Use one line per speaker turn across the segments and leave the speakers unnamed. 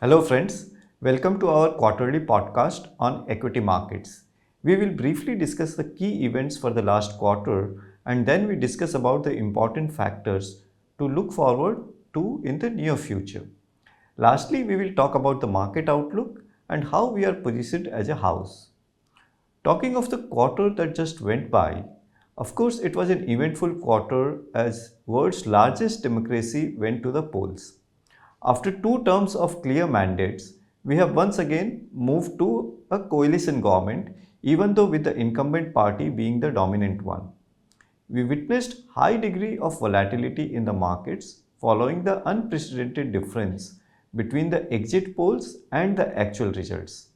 Hello friends, welcome to our quarterly podcast on equity markets. We will briefly discuss the key events for the last quarter and then we discuss about the important factors to look forward to in the near future. Lastly, we will talk about the market outlook and how we are positioned as a house. Talking of the quarter that just went by, of course it was an eventful quarter as world's largest democracy went to the polls. After two terms of clear mandates, we have once again moved to a coalition government, even though with the incumbent party being the dominant one. We witnessed high degree of volatility in the markets following the unprecedented difference between the exit polls and the actual results.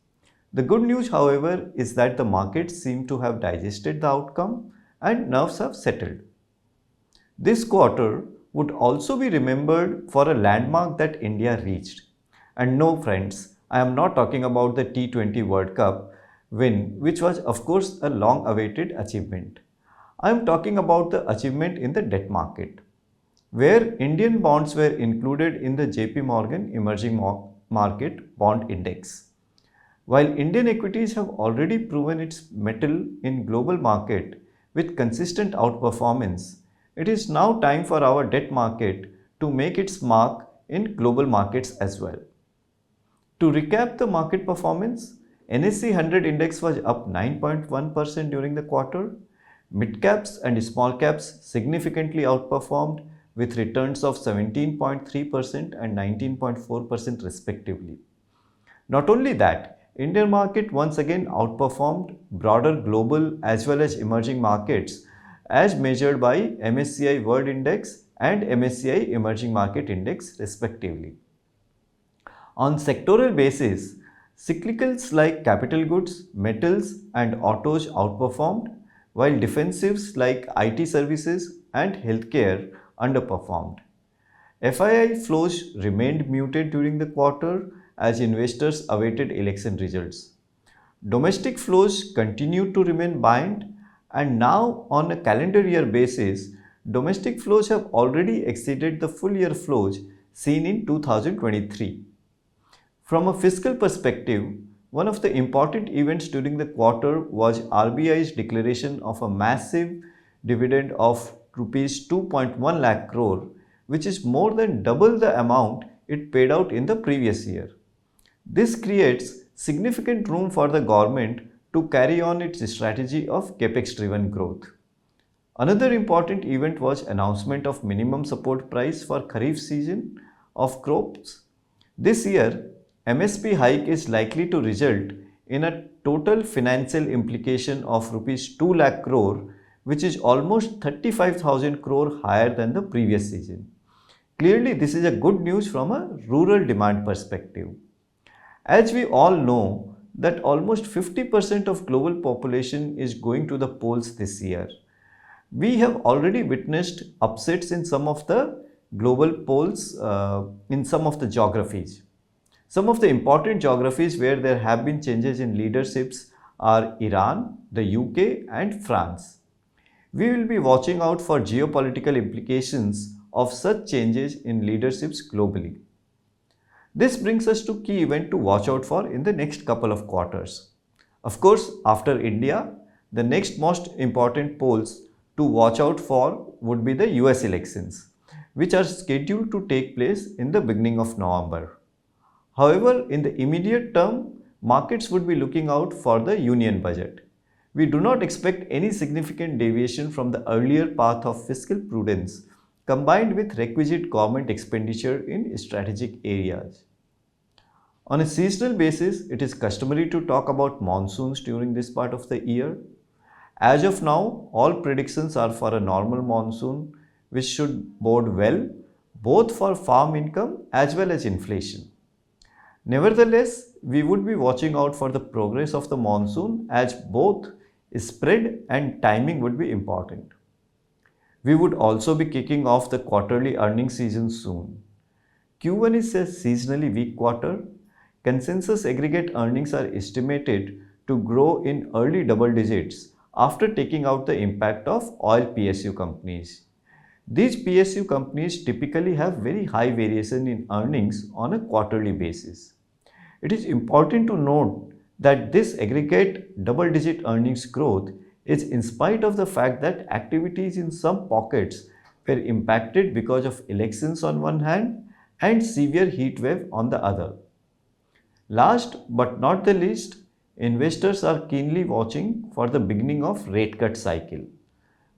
The good news, however, is that the markets seem to have digested the outcome and nerves have settled. This quarter would also be remembered for a landmark that India reached. And no friends, I am not talking about the T20 World Cup win, which was of course a long awaited achievement. I am talking about the achievement in the debt market, where Indian bonds were included in the JP Morgan Emerging Market Bond Index. While Indian equities have already proven its mettle in global market with consistent outperformance, it is now time for our debt market to make its mark in global markets as well. To recap the market performance, NSE 100 index was up 9.1% during the quarter. Mid caps and small caps significantly outperformed with returns of 17.3% and 19.4% respectively. Not only that, Indian market once again outperformed broader global as well as emerging markets as measured by MSCI World Index and MSCI Emerging Market Index respectively. On sectoral basis, cyclicals like capital goods, metals and autos outperformed, while defensives like IT services and healthcare underperformed. FII flows remained muted during the quarter as investors awaited election results. Domestic flows continued to remain buoyant and now on a calendar year basis, domestic flows have already exceeded the full year flows seen in 2023. From a fiscal perspective, one of the important events during the quarter was RBI's declaration of a massive dividend of Rs 2.1 lakh crore, which is more than double the amount it paid out in the previous year. This creates significant room for the government to carry on its strategy of capex-driven growth. Another important event was announcement of minimum support price for Kharif season of crops. This year, MSP hike is likely to result in a total financial implication of Rs 2 lakh crore, which is almost 35,000 crore higher than the previous season. Clearly, this is a good news from a rural demand perspective. As we all know that almost 50% of global population is going to the polls this year. We have already witnessed upsets in some of the global polls in some of the geographies. Some of the important geographies where there have been changes in leaderships are Iran, the UK and France. We will be watching out for geopolitical implications of such changes in leaderships globally. This brings us to key event to watch out for in the next couple of quarters. Of course, after India, the next most important polls to watch out for would be the US elections, which are scheduled to take place in the beginning of November. However, in the immediate term, markets would be looking out for the union budget. We do not expect any significant deviation from the earlier path of fiscal prudence combined with requisite government expenditure in strategic areas. On a seasonal basis, it is customary to talk about monsoons during this part of the year. As of now, all predictions are for a normal monsoon, which should bode well both for farm income as well as inflation. Nevertheless, we would be watching out for the progress of the monsoon as both spread and timing would be important. We would also be kicking off the quarterly earnings season soon. Q1 is a seasonally weak quarter. Consensus aggregate earnings are estimated to grow in early double digits after taking out the impact of oil PSU companies. These PSU companies typically have very high variation in earnings on a quarterly basis. It is important to note that this aggregate double digit earnings growth is in spite of the fact that activities in some pockets were impacted because of elections on one hand and severe heat wave on the other. Last but not the least, investors are keenly watching for the beginning of rate cut cycle.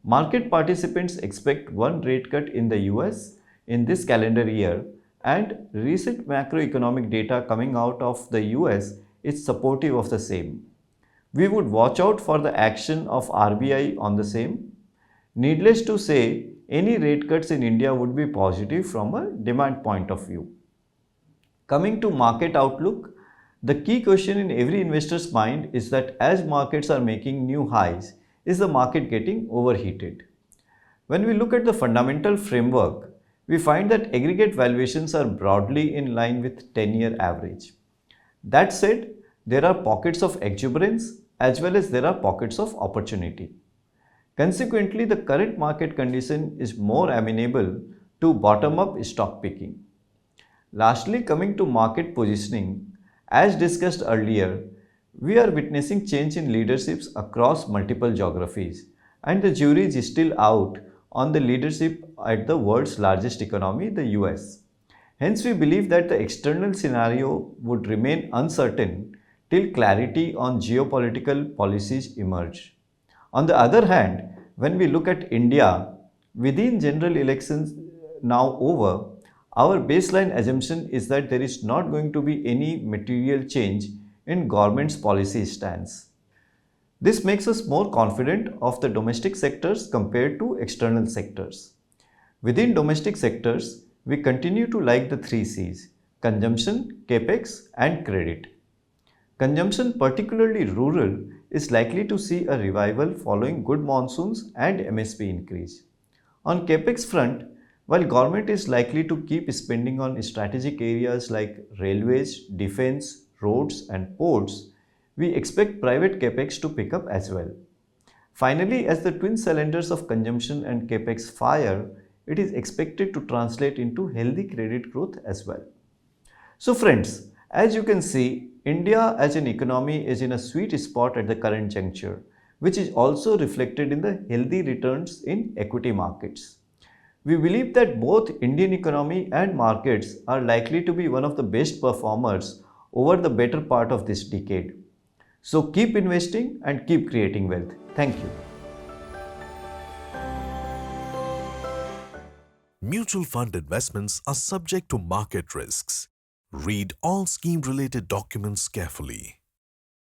Market participants expect one rate cut in the US in this calendar year, and recent macroeconomic data coming out of the US is supportive of the same. We would watch out for the action of RBI on the same. Needless to say, any rate cuts in India would be positive from a demand point of view. Coming to market outlook, the key question in every investor's mind is that as markets are making new highs, is the market getting overheated? When we look at the fundamental framework, we find that aggregate valuations are broadly in line with 10-year average. That said, there are pockets of exuberance as well as there are pockets of opportunity. Consequently, the current market condition is more amenable to bottom-up stock picking. Lastly, coming to market positioning, as discussed earlier, we are witnessing change in leaderships across multiple geographies, and the jury is still out on the leadership at the world's largest economy, the US. Hence, we believe that the external scenario would remain uncertain till clarity on geopolitical policies emerge. On the other hand, when we look at India, within general elections now over, our baseline assumption is that there is not going to be any material change in government's policy stance. This makes us more confident of the domestic sectors compared to external sectors. Within domestic sectors, we continue to like the three C's: consumption, capex, and credit. Consumption, particularly rural, is likely to see a revival following good monsoons and MSP increase. On capex front, while government is likely to keep spending on strategic areas like railways, defense, roads and ports, we expect private capex to pick up as well. Finally, as the twin cylinders of consumption and capex fire, it is expected to translate into healthy credit growth as well. So friends, as you can see, India as an economy is in a sweet spot at the current juncture, which is also reflected in the healthy returns in equity markets. We believe that both Indian economy and markets are likely to be one of the best performers over the better part of this decade. So keep investing and keep creating wealth. Thank you.
Mutual fund investments are subject to market risks. Read all scheme-related documents carefully.